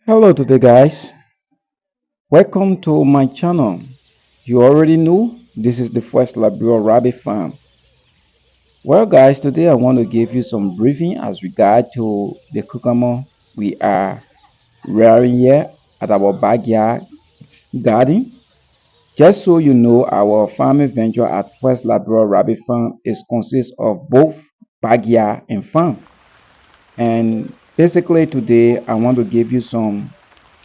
Hello today guys, welcome to my channel. You already know this is the first Labrador Rabbit Farm. Well guys, today I want to give you some briefing as regard to the cucumber we are rearing here at our backyard garden. Just so you know, our farming venture at First Labrador Rabbit Farm is consists of both backyard and farm. And basically today I want to give you some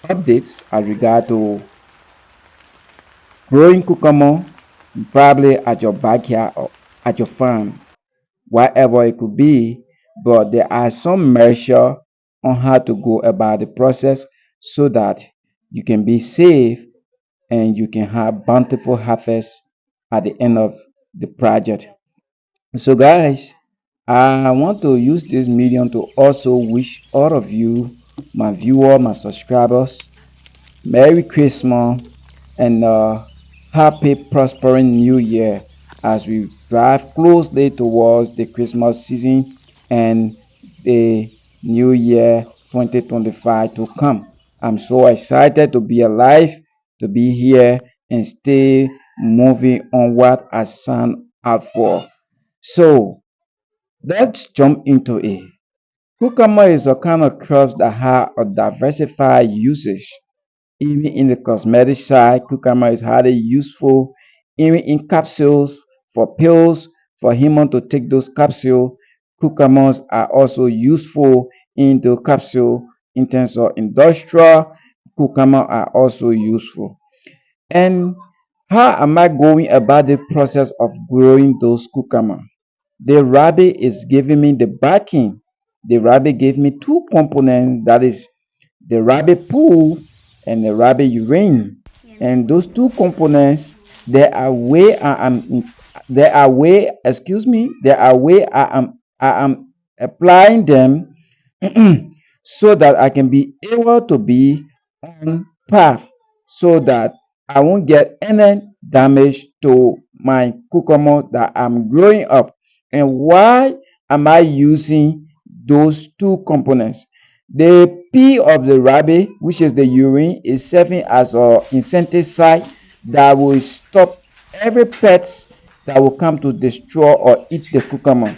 updates as regard to growing cucumber probably at your backyard or at your farm, whatever it could be. But there are some measure on how to go about the process so that you can be safe and you can have bountiful harvest at the end of the project. So guys, I want to use this medium to also wish all of you, my viewer, my subscribers, Merry Christmas and happy prospering new year as we drive closely towards the Christmas season and the new year 2025 to come. I'm so excited to be alive, to be here and stay moving on what I signed out for. So let's jump into it. Cucumber is a kind of crops that have a diversified usage. Even in the cosmetic side, cucumber is highly useful. Even in capsules for pills, for human to take those capsules, cucumbers are also useful in the capsule in terms of industrial. Cucumber are also useful. And how am I going about the process of growing those cucumber? The rabbit is giving me the backing. The rabbit gave me two components, that is the rabbit pool and the rabbit urine. And those two components, there are way I am applying them so that I can be able to be on path so that I won't get any damage to my cucumber that I'm growing up. And why am I using those two components? The pee of the rabbit, which is the urine, is serving as an insecticide that will stop every pest that will come to destroy or eat the cucumber.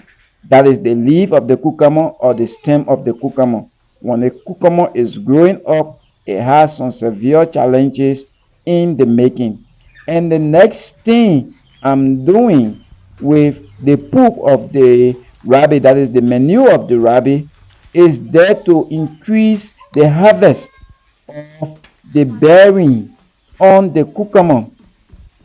That is the leaf of the cucumber or the stem of the cucumber. When the cucumber is growing up, it has some severe challenges in the making. And the next thing I'm doing with the poop of the rabbit, that is the manure of the rabbit, is there to increase the harvest of the bearing on the cucumber.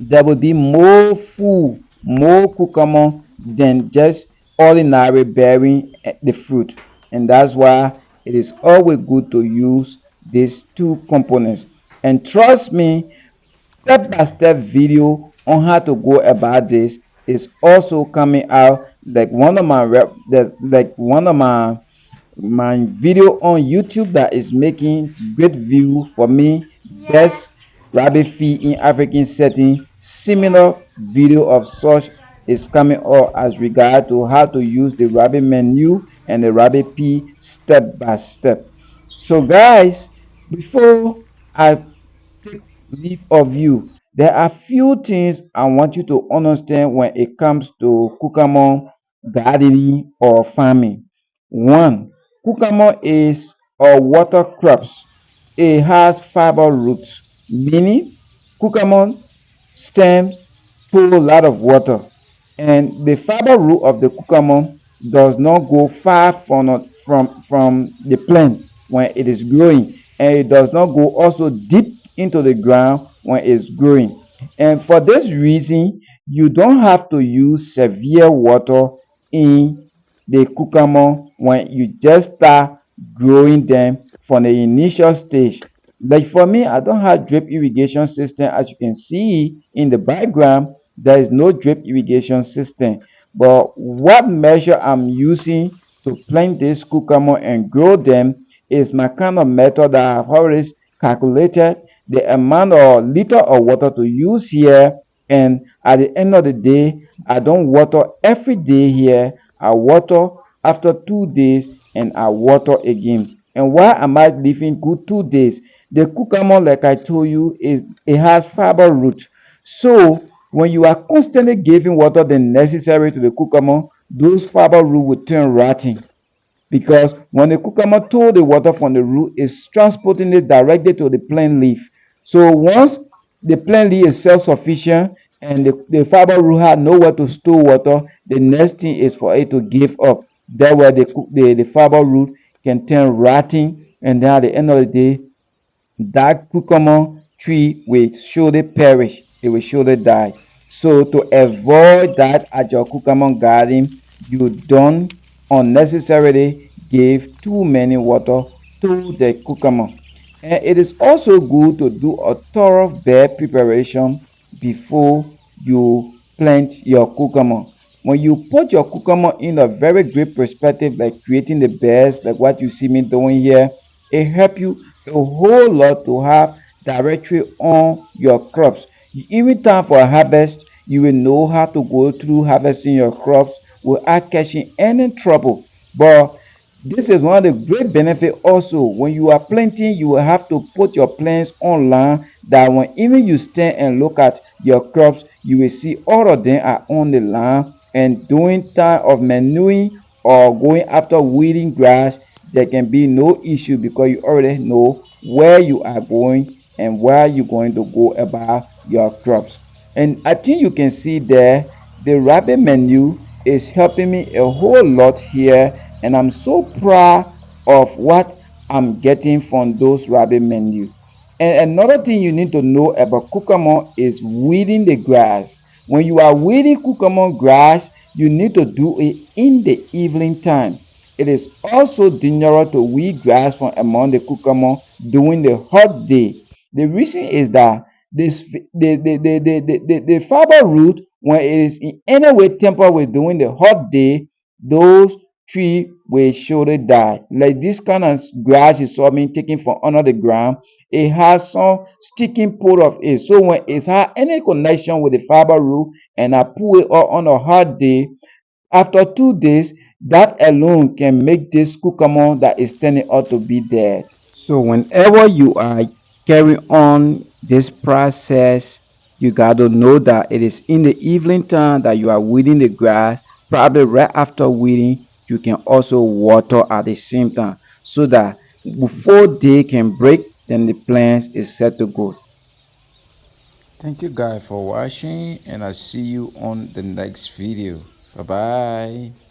There will be more food, more cucumber than just ordinary bearing the fruit. And that's why it is always good to use these two components. And trust me, step by step video on how to go about this is also coming out like one of my video on YouTube that is making great view for me. Best rabbit feed in African setting. Similar video of such is coming up as regard to how to use the rabbit menu and the rabbit pea step by step. So guys, before I take leave of you, there are few things I want you to understand when it comes to cucumber gardening or farming. One, cucumber is a water crops. It has fiber roots, meaning cucumber stems pull a lot of water, and the fiber root of the cucumber does not go far from the plant when it is growing, and it does not go also deep into the ground when it's growing. And for this reason, you don't have to use severe water in the cucumber when you just start growing them from the initial stage. Like for me, I don't have drip irrigation system. As you can see in the background, there is no drip irrigation system. But what measure I'm using to plant this cucumber and grow them is my kind of method that I've always calculated the amount of liter of water to use here. And at the end of the day, I don't water every day here. I water after 2 days and I water again. And why am I leaving good 2 days? The cucumber, like I told you, is it has fiber root. So when you are constantly giving water the necessary to the cucumber, those fiber root will turn rotten, because when the cucumber took the water from the root, it's transporting it directly to the plant leaf. So once the plant leaf is self-sufficient and the fiber root had nowhere to store water, the next thing is for it to give up. That way the fiber root can turn rotten, and then at the end of the day, that cucumber tree will surely perish. It will surely die. So to avoid that at your cucumber garden, you don't unnecessarily give too many water to the cucumber. And it is also good to do a thorough bed preparation before you plant your cucumber. When you put your cucumber in a very great perspective, like creating the beds, like what you see me doing here, it help you a whole lot to have directory on your crops. Even time for harvest, you will know how to go through harvesting your crops without catching any trouble. But this is one of the great benefit also. When you are planting, you will have to put your plants online, that when even you stand and look at your crops, you will see all of them are on the line. And during time of manuring or going after weeding grass, there can be no issue, because you already know where you are going and where you're going to go about your crops. And I think you can see there the rabbit menu is helping me a whole lot here, and I'm so proud of what I'm getting from those rabbit menu. And another thing you need to know about cucumber is weeding the grass. When you are weeding cucumber grass, you need to do it in the evening time. It is also dangerous to weed grass from among the cucumber during the hot day. The reason is that the fiber root, when it is in any way tempered with during the hot day, those tree will surely die. Like this kind of grass you saw me taking from under the ground, it has some sticking pole of it. So when it has any connection with the fiber root and I pull it up on a hot day, after 2 days, that alone can make this cucumber that is turning out to be dead. So whenever you are carrying on this process, you got to know that it is in the evening time that you are weeding the grass. Probably right after weeding, you can also water at the same time, so that before day can break, then the plants is set to go. Thank you guys for watching, and I'll see you on the next video. Bye bye.